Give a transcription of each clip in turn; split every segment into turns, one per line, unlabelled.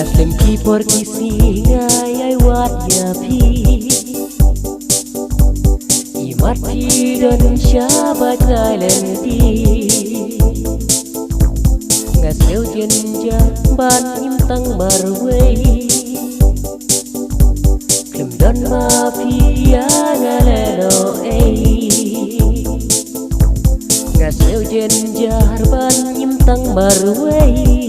Lempi porgi singai ai wat ya pi Imat pi don syabat ngai lenti Ngaseu jenja ban im tang barwei Kem don ma pi ya ngalelo Ngaseu jenja ban im tang barwei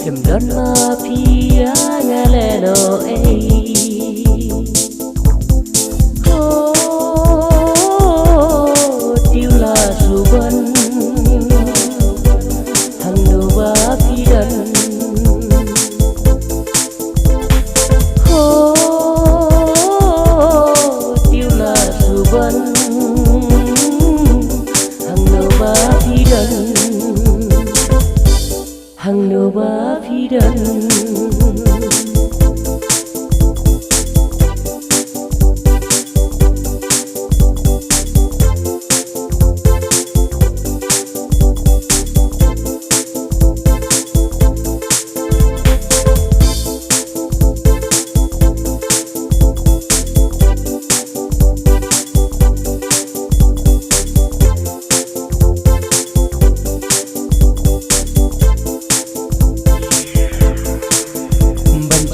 Kem don ma pia ngaleno Tiêu là suban Hang no ba pidan Tiêu là suban Hang no ba pidan Hang no ba pidan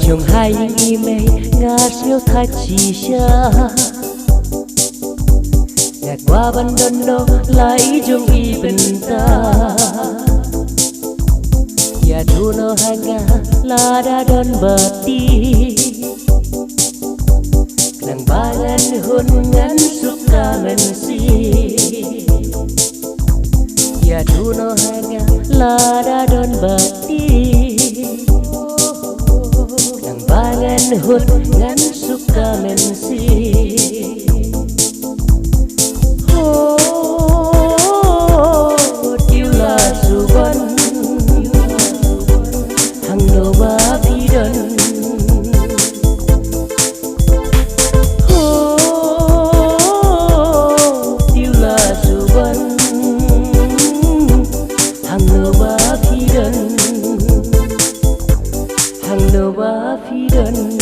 Trong hai email ngã siêu thay chỉ xa Ngạt qua ban đơn đô lấy trong y bình ta Và thu nó hai ngã là đã đơn bật đi Nàng ba ngăn hôn ngắn suốt cả mình si Và thu nó hai ngã là đã đơn bật đi Bangan hut ngan suka mensi Tiêu là suban Hang no ba pidan Tiêu là suban Hang no ba pidan Hang no ba pidan